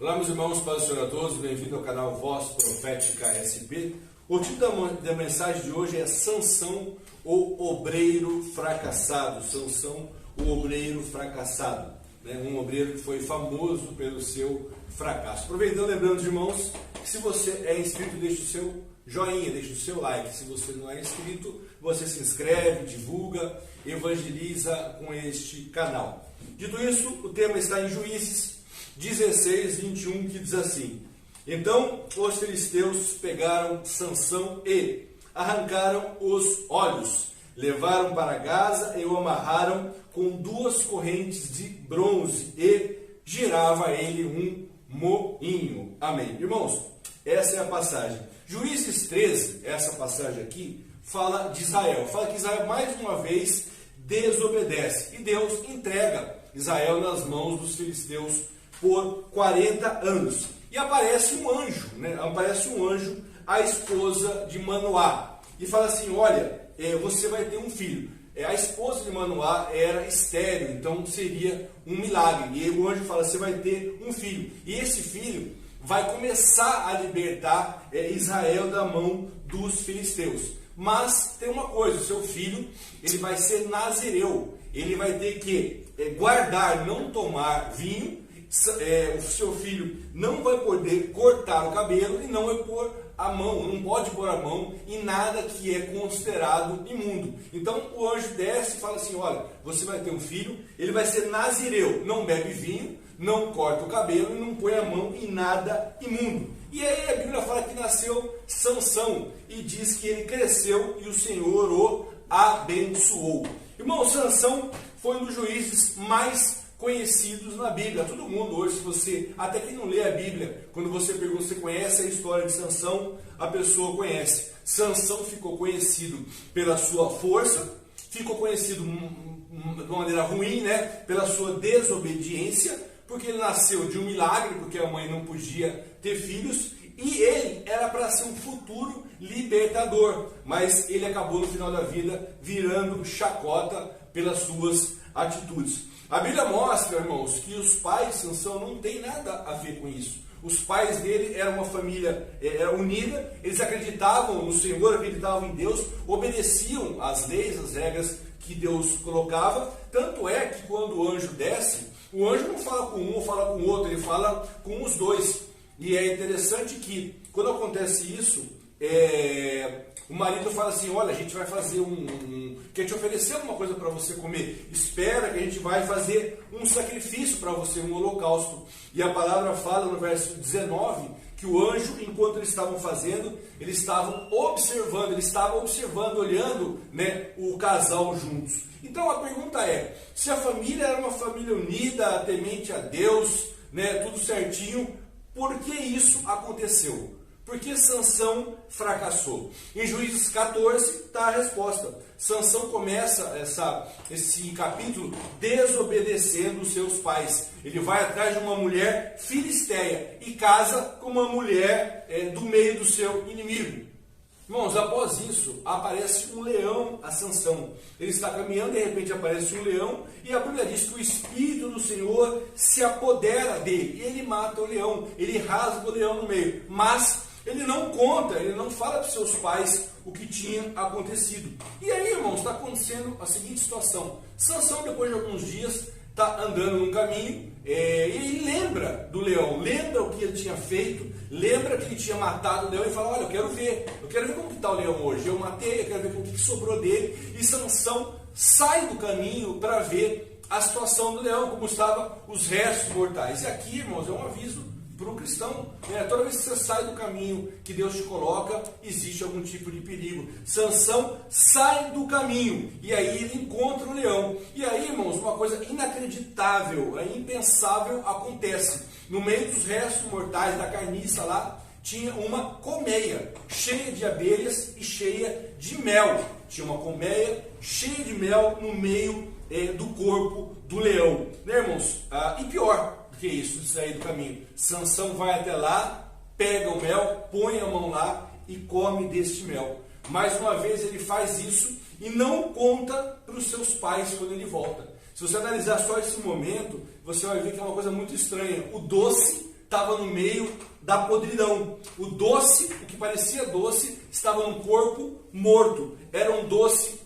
Olá, meus irmãos, paz do Senhor a todos, bem-vindo ao canal Voz Profética SP. O título da mensagem de hoje é Sansão, o obreiro fracassado. Sansão, o obreiro fracassado. Um obreiro que foi famoso pelo seu fracasso. Aproveitando, lembrando, irmãos, que se você é inscrito, deixe o seu joinha, deixe o seu like. Se você não é inscrito, você se inscreve, divulga, evangeliza com este canal. Dito isso, o tema está em Juízes 16, 21, que diz assim: Então os filisteus pegaram Sansão e arrancaram os olhos, levaram para Gaza e o amarraram com 2 correntes de bronze e girava ele um moinho. Amém. Irmãos, essa é a passagem. Juízes 13, essa passagem aqui, fala de Israel. Fala que Israel mais uma vez desobedece e Deus entrega Israel nas mãos dos filisteus por 40 anos. E aparece um anjo, Aparece um anjo, a esposa de Manoá, e fala assim: olha, você vai ter um filho. A esposa de Manoá era estéril, então seria um milagre. E o anjo fala: você vai ter um filho. E esse filho vai começar a libertar Israel da mão dos filisteus. Mas tem uma coisa: o seu filho, ele vai ser nazireu. Ele vai ter que guardar, não tomar vinho. O seu filho não vai poder cortar o cabelo e não vai pôr a mão, não pode pôr a mão em nada que é considerado imundo. Então o anjo desce e fala assim: olha, você vai ter um filho, ele vai ser nazireu, não bebe vinho, não corta o cabelo e não põe a mão em nada imundo. E aí a Bíblia fala que nasceu Sansão e diz que ele cresceu e o Senhor o abençoou. Irmão, Sansão foi um dos juízes mais conhecidos na Bíblia. Todo mundo hoje, se você, até quem não lê a Bíblia, quando você pergunta se conhece a história de Sansão, a pessoa conhece. Sansão ficou conhecido pela sua força, ficou conhecido de uma maneira ruim, pela sua desobediência, porque ele nasceu de um milagre, porque a mãe não podia ter filhos, e ele era para ser um futuro libertador, mas ele acabou no final da vida virando chacota pelas suas atitudes. A Bíblia mostra, irmãos, que os pais de Sansão não têm nada a ver com isso. Os pais dele eram uma família unida, eles acreditavam no Senhor, acreditavam em Deus, obedeciam às leis, às regras que Deus colocava. Tanto é que quando o anjo desce, o anjo não fala com um ou fala com o outro, ele fala com os dois. E é interessante que, quando acontece isso, o marido fala assim: olha, a gente vai fazer quer te oferecer alguma coisa para você comer, espera que a gente vai fazer um sacrifício para você, um holocausto. E a palavra fala no verso 19 que o anjo, enquanto eles estavam fazendo, eles estavam observando, olhando o casal juntos. Então a pergunta é: se a família era uma família unida, temente a Deus, tudo certinho, por que isso aconteceu? Por que Sansão fracassou? Em Juízes 14 está a resposta. Sansão começa esse capítulo desobedecendo os seus pais. Ele vai atrás de uma mulher filisteia e casa com uma mulher do meio do seu inimigo. Irmãos, após isso, aparece um leão a Sansão. Ele está caminhando, de repente aparece um leão, e a Bíblia diz que o Espírito do Senhor se apodera dele. E ele mata o leão, ele rasga o leão no meio. Mas ele não conta, ele não fala para os seus pais o que tinha acontecido. E aí, irmãos, está acontecendo a seguinte situação. Sansão, depois de alguns dias, está andando num caminho, e ele lembra do leão, lembra o que ele tinha feito, lembra que ele tinha matado o leão e fala: olha, eu quero ver como está o leão hoje. Eu matei, eu quero ver o que sobrou dele. E Sansão sai do caminho para ver a situação do leão, como estavam os restos mortais. E aqui, irmãos, é um aviso para o cristão, toda vez que você sai do caminho que Deus te coloca, existe algum tipo de perigo. Sansão sai do caminho e aí ele encontra o leão. E aí, irmãos, uma coisa inacreditável, impensável acontece. No meio dos restos mortais da carniça lá, tinha uma colmeia cheia de abelhas e cheia de mel. Tinha uma colmeia cheia de mel no meio do corpo do leão. Irmãos? E pior que isso, de sair do caminho, Sansão vai até lá, pega o mel, põe a mão lá e come deste mel. Mais uma vez ele faz isso e não conta para os seus pais quando ele volta. Se você analisar só esse momento, você vai ver que é uma coisa muito estranha. O doce estava no meio da podridão. O doce, o que parecia doce, estava no corpo morto. Era um doce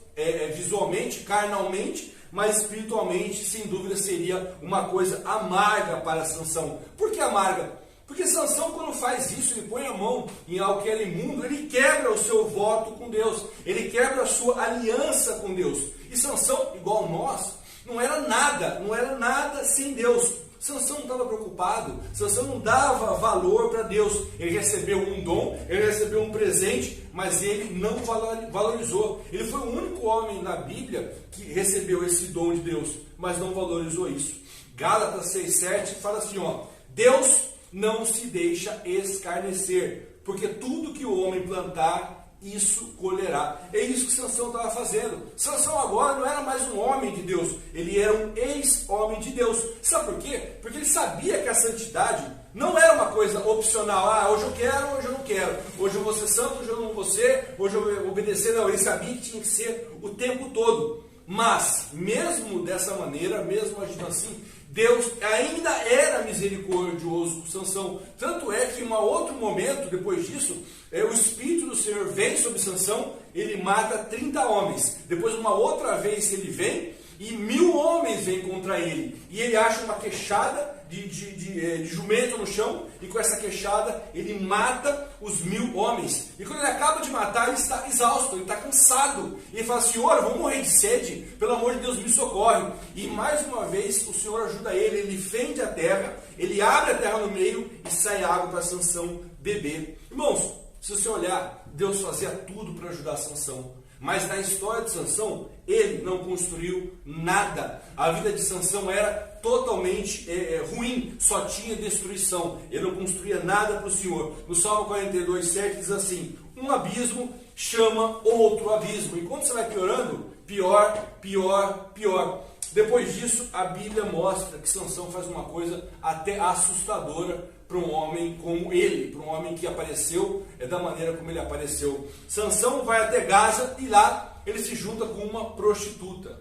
visualmente, carnalmente, mas espiritualmente, sem dúvida, seria uma coisa amarga para Sansão. Por que amarga? Porque Sansão, quando faz isso, ele põe a mão em algo que era imundo, ele quebra o seu voto com Deus, ele quebra a sua aliança com Deus. E Sansão, igual nós, não era nada sem Deus. Sansão não estava preocupado, Sansão não dava valor para Deus. Ele recebeu um dom, ele recebeu um presente, mas ele não valorizou. Ele foi o único homem na Bíblia que recebeu esse dom de Deus, mas não valorizou isso. Gálatas 6,7 fala assim, Deus não se deixa escarnecer, porque tudo que o homem plantar, isso colherá. É isso que Sansão estava fazendo. Sansão agora não era mais um homem de Deus, ele era um ex-homem de Deus. Sabe por quê? Porque ele sabia que a santidade não era uma coisa opcional. Hoje eu quero, hoje eu não quero. Hoje eu vou ser santo, hoje eu não vou ser. Hoje eu vou obedecer. Não, ele sabia que tinha que ser o tempo todo. Mas, mesmo dessa maneira, mesmo agindo assim, Deus ainda era misericordioso com Sansão. Tanto é que em um outro momento, depois disso, o Espírito do Senhor vem sobre Sansão, ele mata 30 homens. Depois, uma outra vez, ele vem e 1000 homens vêm contra ele. E ele acha uma queixada de jumento no chão, e com essa queixada ele mata os 1000 homens. E quando ele acaba de matar, ele está exausto, ele está cansado. E ele fala, Senhor, eu vou morrer de sede, pelo amor de Deus, me socorre. E mais uma vez o Senhor ajuda ele fende a terra, ele abre a terra no meio e sai água para Sansão beber. Irmãos, se você olhar, Deus fazia tudo para ajudar Sansão. Mas na história de Sansão, ele não construiu nada. A vida de Sansão era totalmente ruim, só tinha destruição. Ele não construía nada para o Senhor. No Salmo 42,7 diz assim, um abismo chama outro abismo. E quando você vai piorando, pior, pior, pior. Depois disso, a Bíblia mostra que Sansão faz uma coisa até assustadora para um homem como ele, para um homem que apareceu da maneira como ele apareceu. Sansão vai até Gaza e lá ele se junta com uma prostituta.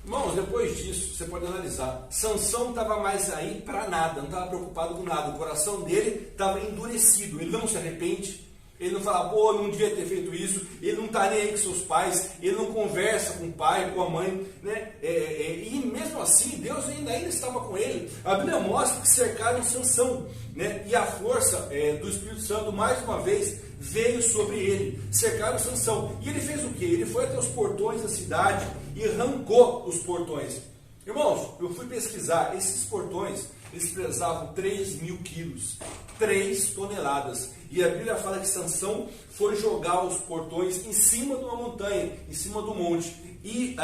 Irmãos, depois disso, você pode analisar, Sansão não estava mais aí para nada, não estava preocupado com nada, o coração dele estava endurecido, ele não se arrepende, ele não fala, pô, não devia ter feito isso, ele não está nem aí com seus pais, ele não conversa com o pai, com a mãe, né? E mesmo assim, Deus ainda estava com ele. A Bíblia mostra que cercaram Sansão, né? E a força do Espírito Santo, mais uma vez, veio sobre ele, cercaram Sansão. E ele fez o quê? Ele foi até os portões da cidade e arrancou os portões. Irmãos, eu fui pesquisar, esses portões, eles pesavam 3.000 quilos, 3 toneladas. E a Bíblia fala que Sansão foi jogar os portões em cima de uma montanha, em cima do monte. E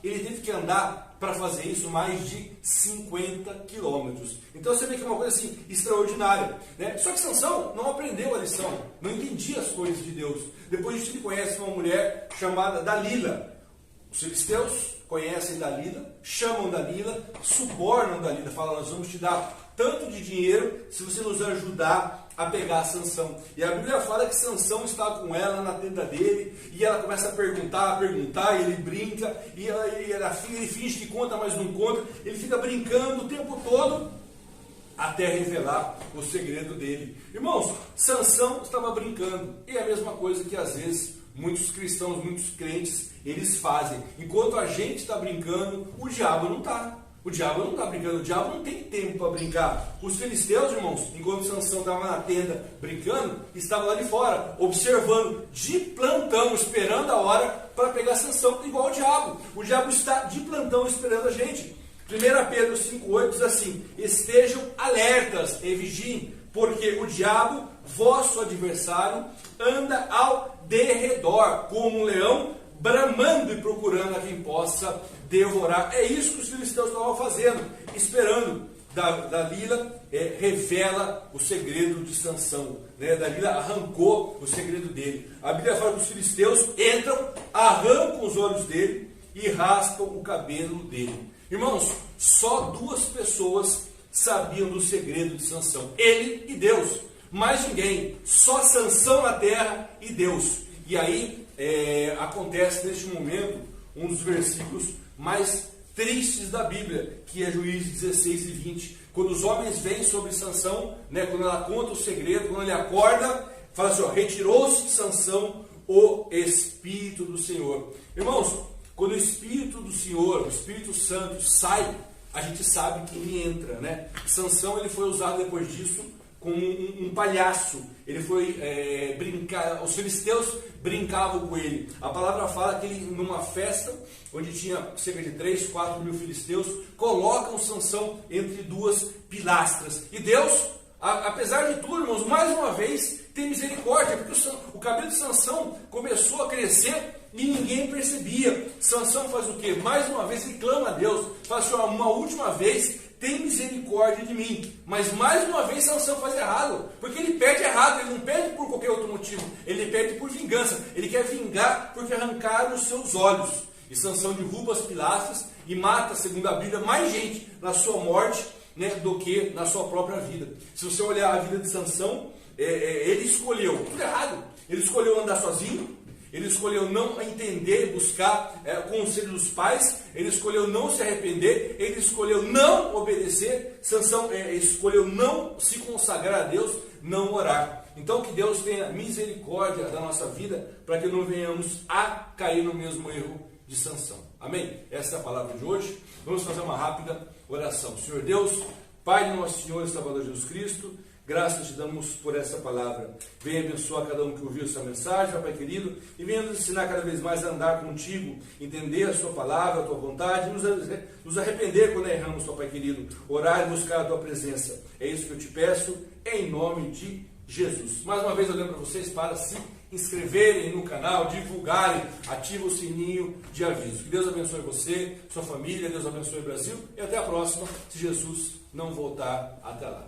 ele teve que andar para fazer isso mais de 50 quilômetros. Então você vê que é uma coisa assim extraordinária, né? Só que Sansão não aprendeu a lição, não entendia as coisas de Deus. Depois disso ele conhece uma mulher chamada Dalila. Os filisteus conhecem Dalila, chamam Dalila, subornam Dalila, falam, nós vamos te dar tanto de dinheiro se você nos ajudar a pegar Sansão. E a Bíblia fala que Sansão está com ela na tenda dele, e ela começa a perguntar, e ele brinca, e ele finge que conta, mas não conta, ele fica brincando o tempo todo, até revelar o segredo dele. Irmãos, Sansão estava brincando, e é a mesma coisa que às vezes muitos cristãos, muitos crentes, eles fazem. Enquanto a gente está brincando, o diabo não está. O diabo não está brincando, o diabo não tem tempo para brincar. Os filisteus, irmãos, enquanto Sansão estava na tenda brincando, estavam lá de fora, observando, de plantão, esperando a hora para pegar Sansão, igual o diabo. O diabo está de plantão esperando a gente. 1 Pedro 5,8 diz assim, estejam alertas e vigiem, porque o diabo, vosso adversário, anda ao derredor, como um leão, bramando e procurando a quem possa devorar. É isso que os filisteus estavam fazendo, esperando. Dalila revela o segredo de Sansão, né? Dalila arrancou o segredo dele. A Bíblia fala que os filisteus entram, arrancam os olhos dele e raspam o cabelo dele. Irmãos, só 2 pessoas sabiam do segredo de Sansão, ele e Deus. Mais ninguém, só Sansão na terra e Deus. E aí acontece neste momento um dos versículos mais tristes da Bíblia, que é Juízes 16 e 20. Quando os homens vêm sobre Sansão, né, quando ela conta o segredo, quando ele acorda, fala assim, ó, retirou-se de Sansão o Espírito do Senhor. Irmãos, quando o Espírito do Senhor, o Espírito Santo sai, a gente sabe que ele entra, né? Sansão, ele foi usado depois disso como um palhaço. Ele foi brincar, os filisteus brincavam com ele. A palavra fala que ele, numa festa, onde tinha cerca de 3, 4 mil filisteus, colocam Sansão entre duas pilastras. E Deus, apesar de tudo, irmãos, mais uma vez, tem misericórdia, porque o cabelo de Sansão começou a crescer e ninguém percebia. Sansão faz o quê? Mais uma vez ele clama a Deus, fala assim, uma última vez, tem misericórdia de mim. Mas mais uma vez Sansão faz errado, porque ele pede errado, ele não pede por qualquer outro motivo, ele pede por vingança, ele quer vingar porque arrancaram os seus olhos. E Sansão derruba as pilastras e mata, segundo a Bíblia, mais gente na sua morte, né, do que na sua própria vida. Se você olhar a vida de Sansão, ele escolheu tudo errado. Ele escolheu andar sozinho, ele escolheu não entender, buscar o conselho dos pais, ele escolheu não se arrepender, ele escolheu não obedecer, Sansão escolheu não se consagrar a Deus, não orar. Então que Deus tenha misericórdia da nossa vida, para que não venhamos a cair no mesmo erro de Sansão. Amém? Essa é a palavra de hoje. Vamos fazer uma rápida oração. Senhor Deus, Pai de nosso Senhor e Salvador Jesus Cristo, graças te damos por essa palavra. Venha abençoar cada um que ouviu essa mensagem, Pai querido, e venha nos ensinar cada vez mais a andar contigo, entender a sua palavra, a tua vontade, nos arrepender quando erramos, Pai querido, orar e buscar a tua presença. É isso que eu te peço, em nome de Jesus. Mais uma vez eu lembro para vocês para se inscreverem no canal, divulgarem, ativa o sininho de aviso. Que Deus abençoe você, sua família, Deus abençoe o Brasil, e até a próxima, se Jesus não voltar até lá.